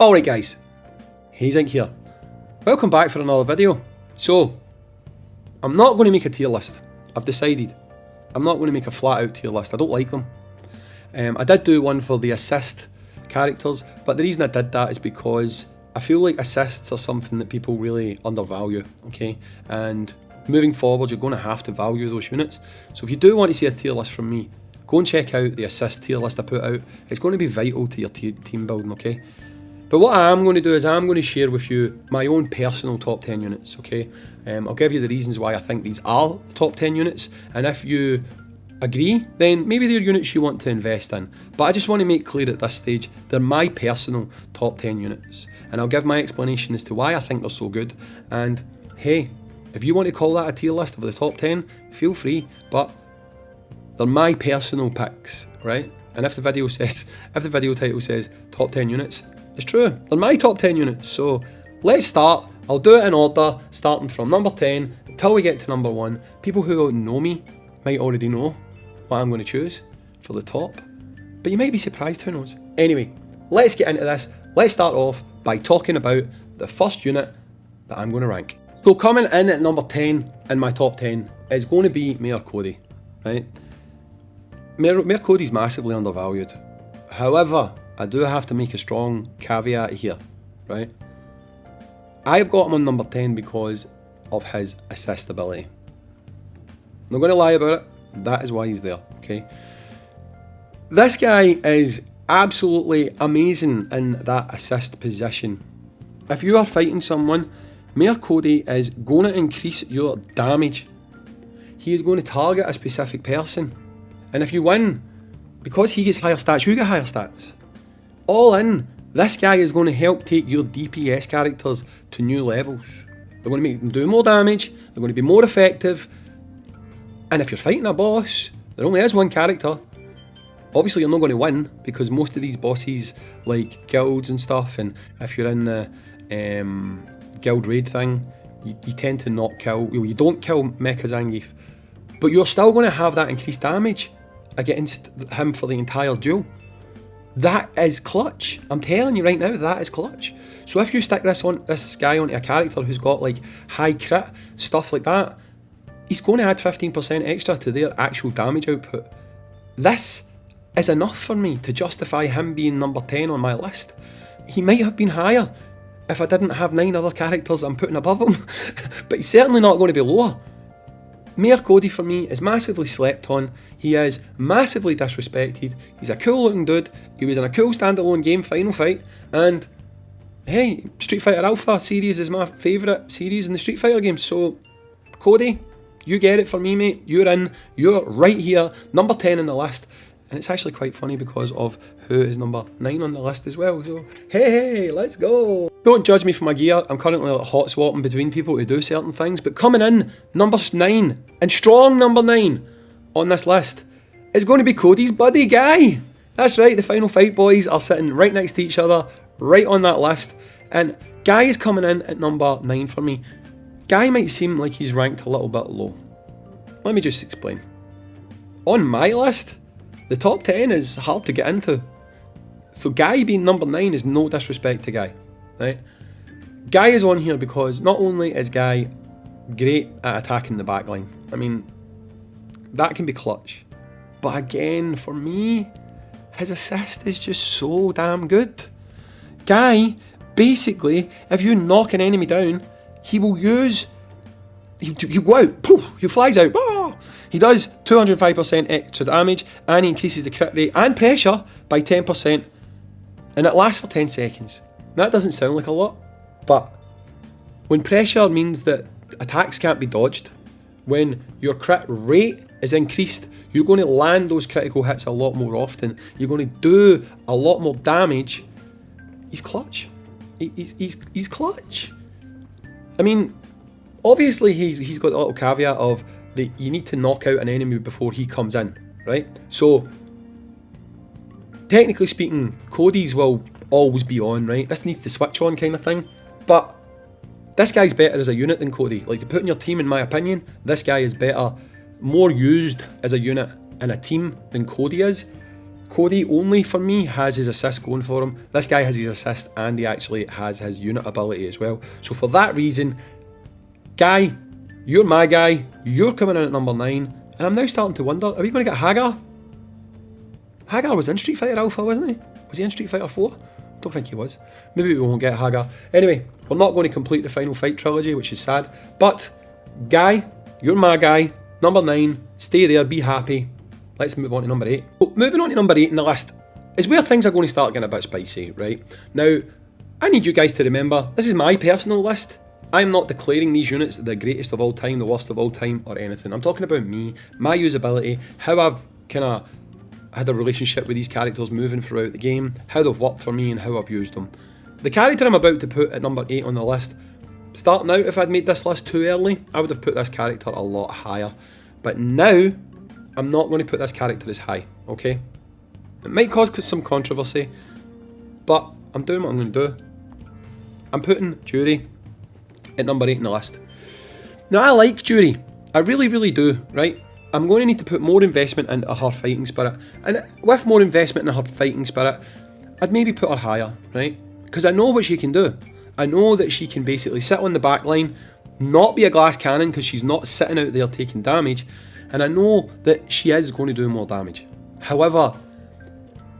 Alright guys, Hayzink here. Welcome back for another video. So, I'm not going to make a tier list. I've decided. I'm not going to make a flat out tier list. I don't like them. I did do one for the assist characters, but the reason I did that is because I feel like assists are something that people really undervalue, okay? And moving forward, you're going to have to value those units. So if you do want to see a tier list from me, go and check out the assist tier list I put out. It's going to be vital to your team building, okay? But what I am going to do is I'm going to share with you my own personal top 10 units, okay? I'll give you the reasons why I think these are the top 10 units, and if you agree, then maybe they're units you want to invest in. But I just want to make clear at this stage, they're my personal top 10 units, and I'll give my explanation as to why I think they're so good. And hey, if you want to call that a tier list of the top 10, feel free, but they're my personal picks, right? And if the video title says top 10 units, it's true, they're my top 10 units. So let's start. I'll do it in order, starting from number 10 until we get to number 1. People who don't know me might already know what I'm going to choose for the top, but you might be surprised, who knows. Anyway, let's get into this. Let's start off by talking about the first unit that I'm going to rank. So coming in at number 10 in my top 10 is going to be Mayor Cody, right? Mayor Cody's massively undervalued. However, I do have to make a strong caveat here, right? I've got him on number 10 because of his assist ability. I'm not going to lie about it, that is why he's there, okay? This guy is absolutely amazing in that assist position. If you are fighting someone, Mayor Cody is going to increase your damage. He is going to target a specific person. And if you win, because he gets higher stats, you get higher stats. All in, this guy is going to help take your DPS characters to new levels. They're going to make them do more damage, they're going to be more effective, and if you're fighting a boss, there only is one character. Obviously you're not going to win, because most of these bosses, like guilds and stuff, and if you're in the guild raid thing, you tend to not kill, well, you don't kill Mecha Zangief, but you're still going to have that increased damage against him for the entire duel. That is clutch. I'm telling you right now, that is clutch. So if you stick this guy onto a character who's got like high crit, stuff like that, he's going to add 15% extra to their actual damage output. This is enough for me to justify him being number 10 on my list. He might have been higher if I didn't have 9 other characters I'm putting above him, but he's certainly not going to be lower. Mayor Cody for me is massively slept on. He is massively disrespected. He's a cool looking dude. He was in a cool standalone game, Final Fight, and hey, Street Fighter Alpha series is my favourite series in the Street Fighter games. So Cody, you get it for me, mate. You're in. You're right here, number 10 on the list. And it's actually quite funny because of who is number 9 on the list as well. So hey, let's go. Don't judge me for my gear. I'm currently like hot swapping between people to do certain things. But coming in, number 9, and strong number 9 on this list, is going to be Cody's buddy, Guy. That's right, the Final Fight boys are sitting right next to each other, right on that list. And Guy is coming in at number 9 for me. Guy might seem like he's ranked a little bit low. Let me just explain. On my list, the top 10 is hard to get into. So Guy being number 9 is no disrespect to Guy, right? Guy is on here because not only is Guy great at attacking the backline, I mean, that can be clutch. But again, for me, his assist is just so damn good. Guy, basically, if you knock an enemy down, he will use, he'll go out, poof, he flies out, ah! He does 205% extra damage, and he increases the crit rate and pressure by 10%, and it lasts for 10 seconds. That doesn't sound like a lot, but when pressure means that attacks can't be dodged, when your crit rate is increased, you're going to land those critical hits a lot more often, you're going to do a lot more damage. He's clutch. He's clutch. I mean, obviously he's got the little caveat of that you need to knock out an enemy before he comes in, right? So, technically speaking, Cody's will always be on, right? This needs to switch on kind of thing. But this guy's better as a unit than Cody. Like, to put in your team, in my opinion, this guy is better, more used as a unit in a team than Cody is. Cody only for me has his assist going for him. This guy has his assist and he actually has his unit ability as well. So for that reason, Guy, you're my guy, you're coming in at number 9, and I'm now starting to wonder, are we going to get Hagar? Hagar was in Street Fighter Alpha, wasn't he? Was he in Street Fighter 4? Don't think he was. Maybe we won't get Hagar. Anyway, we're not going to complete the Final Fight trilogy, which is sad. But, Guy, you're my guy. Number 9, stay there, be happy. Let's move on to number 8. So, moving on to number 8 in the list is where things are going to start getting a bit spicy, right? Now, I need you guys to remember, this is my personal list. I'm not declaring these units the greatest of all time, the worst of all time, or anything. I'm talking about me, my usability, how I've kind of had a relationship with these characters moving throughout the game, how they've worked for me and how I've used them. The character I'm about to put at number 8 on the list, starting out, if I'd made this list too early, I would have put this character a lot higher. But now, I'm not going to put this character as high, okay? It might cause some controversy, but I'm doing what I'm going to do. I'm putting Judy at number 8 in the list. Now, I like Judy. I really, really do, right? I'm going to need to put more investment into her fighting spirit. And with more investment in her fighting spirit, I'd maybe put her higher, right? Because I know what she can do. I know that she can basically sit on the back line, not be a glass cannon because she's not sitting out there taking damage. And I know that she is going to do more damage. However,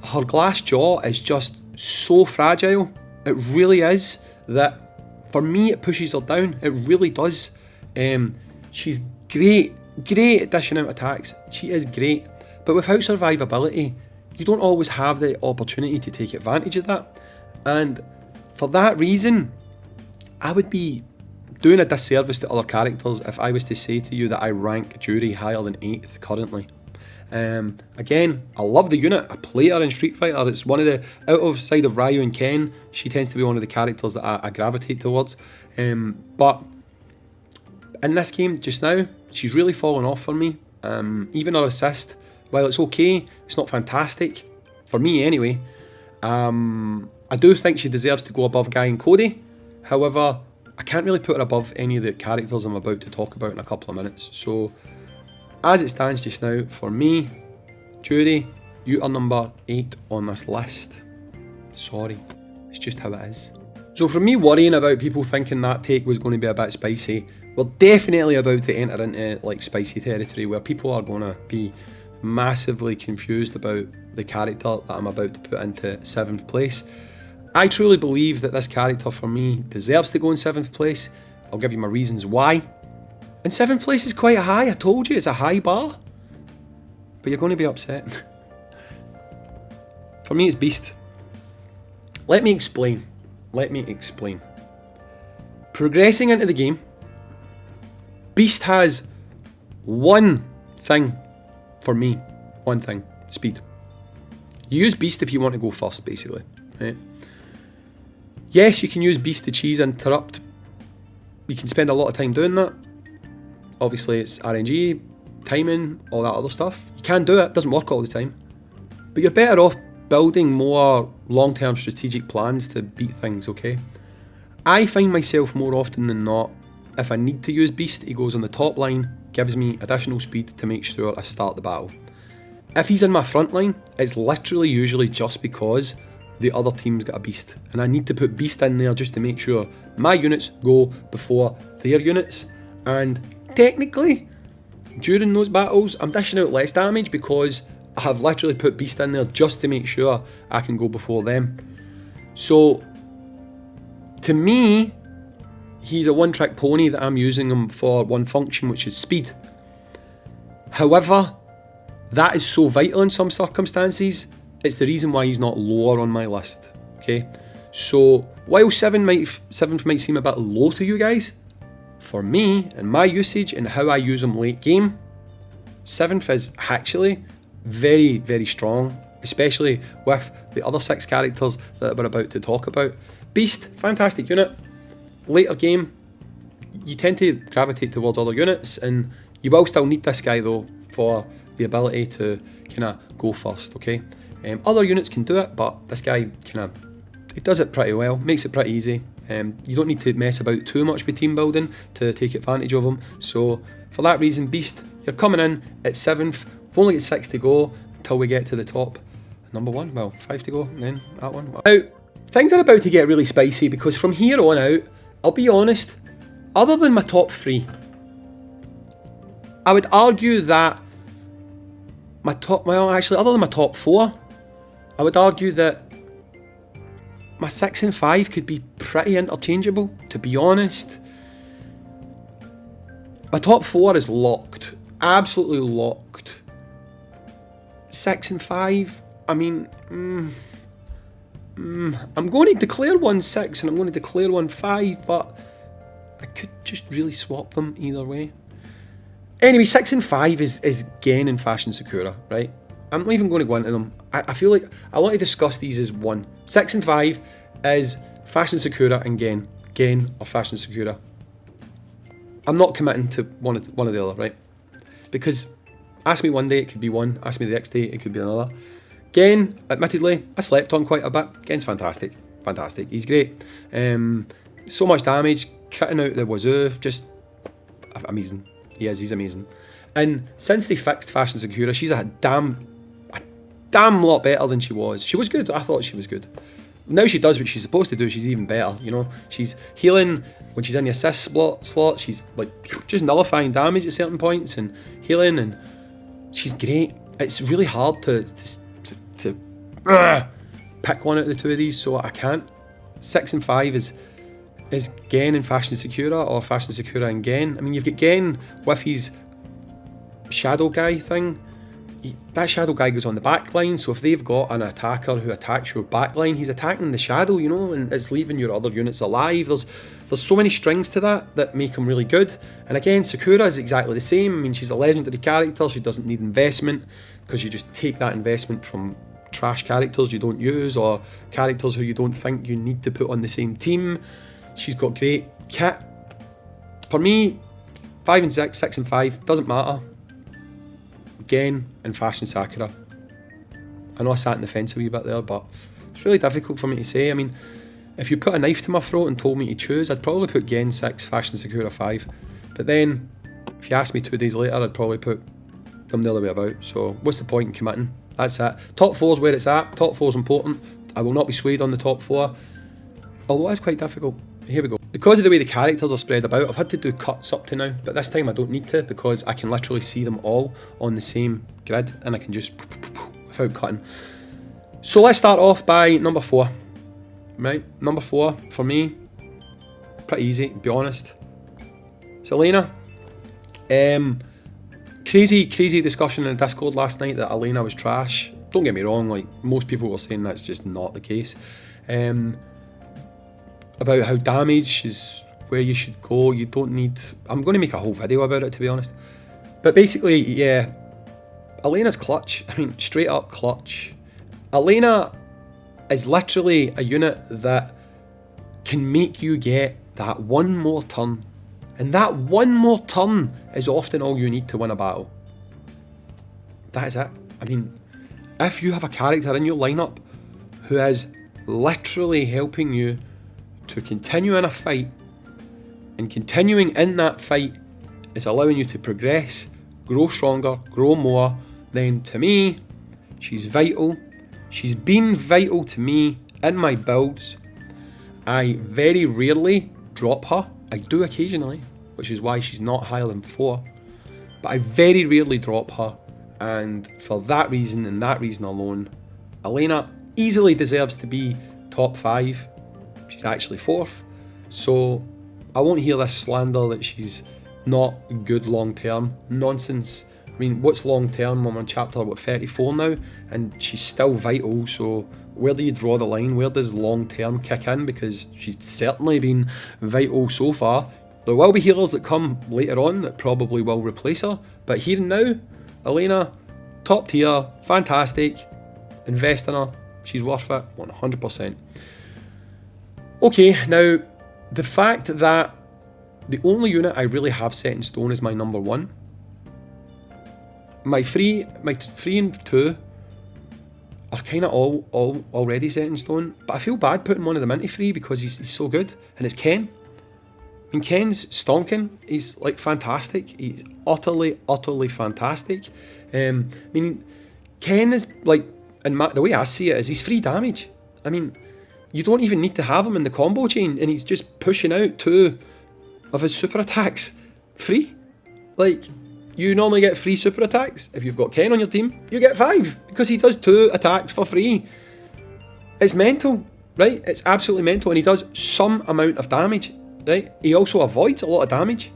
her glass jaw is just so fragile. It really is that for me it pushes her down. It really does. She's great at dishing out attacks. She is great. But without survivability, you don't always have the opportunity to take advantage of that. And for that reason, I would be doing a disservice to other characters if I was to say to you that I rank Judy higher than 8th currently. Again, I love the unit. I play her in Street Fighter. It's one of the, outside of Ryu and Ken, she tends to be one of the characters that I gravitate towards. But in this game just now, she's really fallen off for me. Even her assist, while it's okay, it's not fantastic. For me anyway. I do think she deserves to go above Guy and Cody. However, I can't really put her above any of the characters I'm about to talk about in a couple of minutes. So, as it stands just now, for me, Judy, you are number 8 on this list. Sorry, it's just how it is. So for me worrying about people thinking that take was going to be a bit spicy, we're definitely about to enter into like spicy territory where people are going to be massively confused about the character that I'm about to put into 7th place. I truly believe that this character for me deserves to go in 7th place. I'll give you my reasons why. And 7th place is quite high, I told you, it's a high bar. But you're going to be upset. For me it's Beast. Let me explain. Progressing into the game, Beast has one thing for me. One thing. Speed. You use Beast if you want to go first, basically. Right? Yes, you can use Beast to cheese interrupt. You can spend a lot of time doing that. Obviously, it's RNG, timing, all that other stuff. You can do it. It doesn't work all the time. But you're better off building more long-term strategic plans to beat things, okay? I find myself more often than not, if I need to use Beast, he goes on the top line, gives me additional speed to make sure I start the battle. If he's in my front line, it's literally usually just because the other team's got a Beast. And I need to put Beast in there just to make sure my units go before their units. And technically, during those battles, I'm dishing out less damage because I have literally put Beast in there just to make sure I can go before them. So, to me, he's a one-trick pony that I'm using him for one function, which is speed. However, that is so vital in some circumstances, it's the reason why he's not lower on my list. Okay, so while 7th might seem a bit low to you guys, for me and my usage and how I use him late game, 7th is actually very, very strong, especially with the other 6 characters that we're about to talk about. Beast, fantastic unit. Later game, you tend to gravitate towards other units, and you will still need this guy though for the ability to kind of go first, okay? Other units can do it, but this guy he does it pretty well, makes it pretty easy. You don't need to mess about too much with team building to take advantage of him. So for that reason, Beast, you're coming in at 7th. We've only got 6 to go until we get to the top. number 1. Well, 5 to go, and then that one. Now, things are about to get really spicy because from here on out, I'll be honest, other than my top 3, I would argue that other than my top 4, I would argue that my 6 and 5 could be pretty interchangeable, to be honest. My top 4 is locked. Absolutely locked. 6 and 5, I mean, I'm going to declare one 6 and I'm going to declare one 5, but I could just really swap them either way. Anyway, 6 and 5 is Gen and Fashion Sakura, right? I'm not even going to go into them. I feel like I want to discuss these as one. 6 and 5 is Fashion Sakura and Gen. Gen or Fashion Sakura. I'm not committing to one or the other, right? Because ask me one day, it could be one. Ask me the next day, it could be another. Gen, admittedly, I slept on quite a bit. Gen's fantastic. Fantastic. He's great. So much damage, cutting out the wazoo, just amazing. He's amazing. And since they fixed Fashion Sakura, she's a damn lot better than she was. She was good. I thought she was good. Now she does what she's supposed to do. She's even better, you know. She's healing when she's in the assist slot. She's like just nullifying damage at certain points and healing, and she's great. It's really hard to pick one out of the two of these, so I can't. 6 and 5 is Gen and Fashion Sakura, or Fashion Sakura and Gen. I mean, you've got Gen with his shadow guy thing. That shadow guy goes on the back line, so if they've got an attacker who attacks your back line, he's attacking the shadow, you know, and it's leaving your other units alive. There's so many strings to that make him really good. And again, Sakura is exactly the same. I mean, she's a legendary character. She doesn't need investment, because you just take that investment from trash characters you don't use, or characters who you don't think you need to put on the same team. She's got great kit. For me, 5 and 6, 6 and 5, doesn't matter. Gen and Fashion Sakura. I know I sat in the fence a wee bit there, but it's really difficult for me to say. I mean, if you put a knife to my throat and told me to choose, I'd probably put Gen 6, Fashion Sakura 5. But then, if you asked me 2 days later, I'd probably put them the other way about. So what's the point in committing? That's it. Top 4 is where it's at. Top 4 is important. I will not be swayed on the top 4. Although it's quite difficult. Here we go. Because of the way the characters are spread about, I've had to do cuts up to now, but this time I don't need to, because I can literally see them all on the same grid, and I can just without cutting. So let's start off by number 4. Right, number 4 for me, pretty easy to be honest. It's Elena. Crazy discussion in Discord last night that Elena was trash. Don't get me wrong, like most people were saying that's just not the case. About how damage is where you should go. You don't need... I'm going to make a whole video about it, to be honest. But basically, yeah, Elena's clutch. I mean, straight up clutch. Elena is literally a unit that can make you get that one more turn. And that one more turn is often all you need to win a battle. That is it. I mean, if you have a character in your lineup who is literally helping you to continue in a fight, and continuing in that fight is allowing you to progress, grow stronger, grow more, then to me, she's vital. She's been vital to me in my builds. I very rarely drop her. I do occasionally, which is why she's not higher than 4. But I very rarely drop her, and for that reason and that reason alone, Elena easily deserves to be top 5. She's actually 4th, so I won't hear this slander that she's not good long term. Nonsense. I mean, what's long term? I'm on chapter 34 now, and she's still vital, so where do you draw the line? Where does long term kick in? Because she's certainly been vital so far. There will be healers that come later on that probably will replace her, but here and now, Elena, top tier, fantastic, invest in her, she's worth it, 100%. Okay, now, the fact that the only unit I really have set in stone is my number 1. My 3 and 2 are kind of all already set in stone, but I feel bad putting one of them into 3 because he's so good, and it's Ken. I mean, Ken's stonking. He's like fantastic. He's utterly fantastic. I mean, Ken is like and the way I see it is he's free damage. I mean, you don't even need to have him in the combo chain, and he's just pushing out 2 of his super attacks free. Like, you normally get 3 super attacks. If you've got Ken on your team, you get 5 because he does 2 attacks for free. It's mental, right? It's absolutely mental, and he does some amount of damage, right? He also avoids a lot of damage,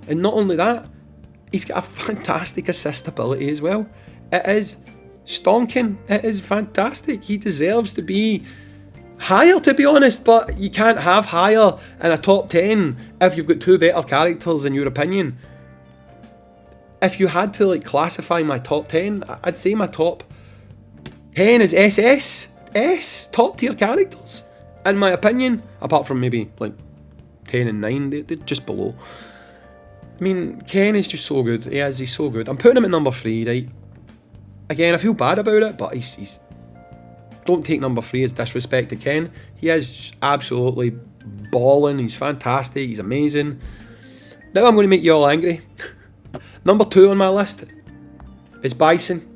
and not only that, he's got a fantastic assist ability as well. It is stonking. It is fantastic. He deserves to be higher, to be honest, but you can't have higher in a top 10 if you've got 2 better characters, in your opinion. If you had to like classify my top 10, I'd say my top 10 is S, top tier characters, in my opinion, apart from maybe like 10 and 9, they're just below. I mean, Ken is just so good. He's so good. I'm putting him at number 3, right? Again, I feel bad about it, but he's don't take number 3 as disrespect to Ken. He is absolutely balling. He's fantastic. He's amazing. Now I'm going to make you all angry. Number 2 on my list is Bison.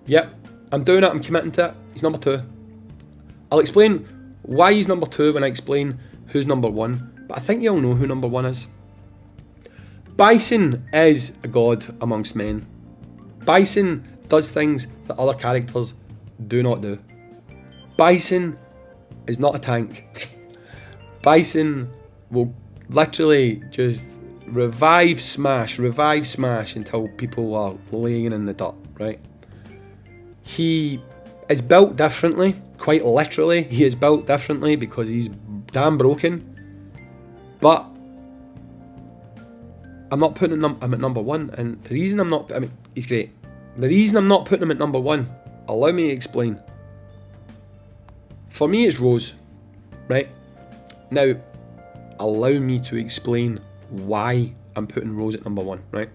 Yep, I'm doing it. I'm committing to it. He's number 2. I'll explain why he's number 2 when I explain who's number 1. But I think you all know who number 1 is. Bison is a god amongst men. Bison does things that other characters do not do. Bison is not a tank. Bison will literally just revive smash until people are laying in the dirt, right? He is built differently, quite literally. He is built differently because he's damn broken. But I'm not putting him at number 1, and the reason he's great. The reason I'm not putting him at number 1, allow me to explain. For me, it's Rose, right? Now, allow me to explain why I'm putting Rose at number 1, right?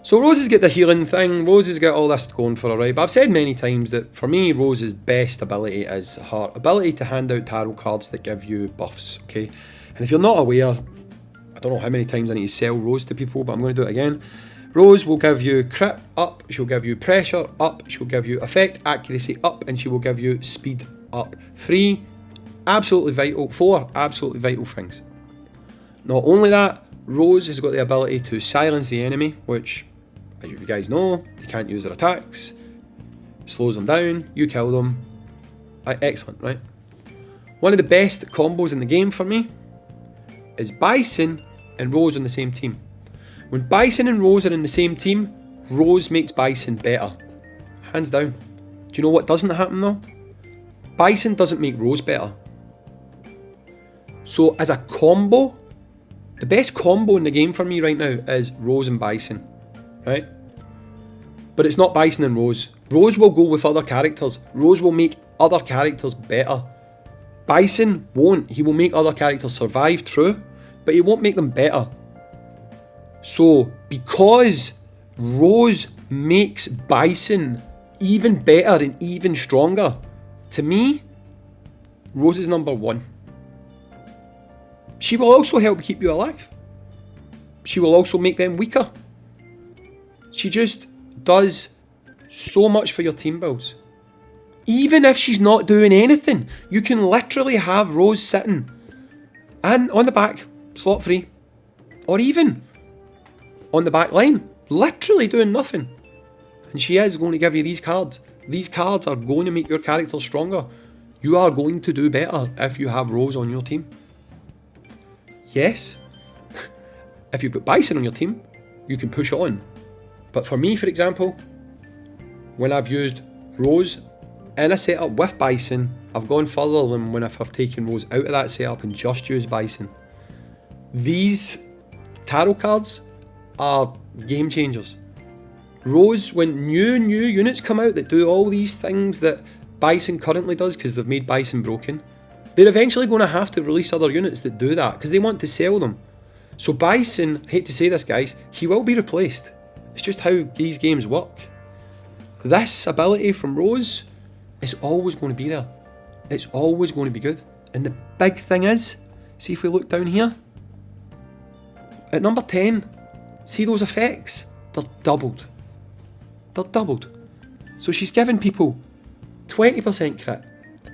So Rose has got the healing thing, Rose has got all this going for her, right? But I've said many times that for me, Rose's best ability is her ability to hand out tarot cards that give you buffs, okay? And if you're not aware, I don't know how many times I need to sell Rose to people, but I'm going to do it again. Rose will give you crit up, she'll give you pressure up, she'll give you effect accuracy up, and she will give you speed up. 4 absolutely vital things. Not only that, Rose has got the ability to silence the enemy, which, as you guys know, they can't use their attacks. Slows them down, you kill them. Excellent, right? One of the best combos in the game for me is Bison and Rose on the same team. When Bison and Rose are in the same team, Rose makes Bison better. Hands down. Do you know what doesn't happen though? Bison doesn't make Rose better. So as a combo, the best combo in the game for me right now is Rose and Bison, right? But it's not Bison and Rose. Rose will go with other characters. Rose will make other characters better. Bison won't. He will make other characters survive, true, but he won't make them better. So, because Rose makes Bison even better and even stronger, to me, Rose is number 1. She will also help keep you alive. She will also make them weaker. She just does so much for your team builds. Even if she's not doing anything, you can literally have Rose sitting and on the back, slot 3, or even on the back line, literally doing nothing. And she is going to give you these cards. These cards are going to make your character stronger. You are going to do better if you have Rose on your team. Yes, if you've got Bison on your team, you can push on. But for me, for example, when I've used Rose in a setup with Bison, I've gone further than when I've taken Rose out of that setup and just used Bison. These tarot cards are game changers. Rose, when new units come out that do all these things that Bison currently does because they've made Bison broken, they're eventually going to have to release other units that do that because they want to sell them. So Bison, I hate to say this guys, he will be replaced. It's just how these games work. This ability from Rose is always going to be there. It's always going to be good. And the big thing is, see if we look down here, at number 10, see those effects? They're doubled. They're doubled. So she's giving people 20% crit,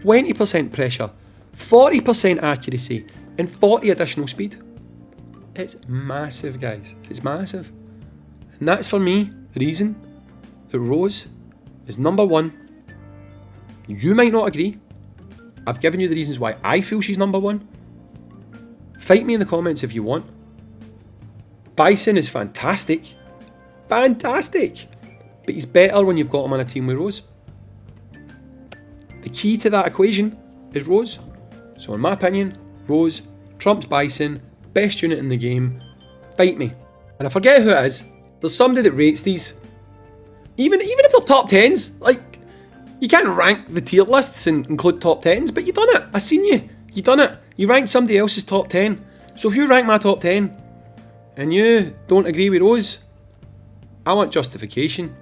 20% pressure, 40% accuracy, and 40 additional speed. It's massive, guys. It's massive. And that's for me the reason that Rose is number 1. You might not agree. I've given you the reasons why I feel she's number 1. Fight me in the comments if you want. Bison is fantastic. Fantastic! But he's better when you've got him on a team with Rose. The key to that equation is Rose. So in my opinion, Rose trumps Bison, best unit in the game. Fight me. And I forget who it is. There's somebody that rates these. Even if they're top 10s, like, you can't rank the tier lists and include top 10s, but you done it. I seen you. You done it. You ranked somebody else's top 10. So if you rank my top 10 and you don't agree with Rose, I want justification.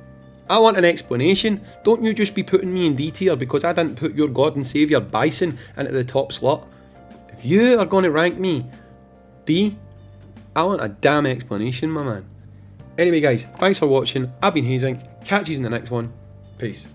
I want an explanation. Don't you just be putting me in D tier because I didn't put your God and Saviour Bison into the top slot. If you are going to rank me D, I want a damn explanation, my man. Anyway guys, thanks for watching. I've been Hayzink. Catch you in the next one. Peace.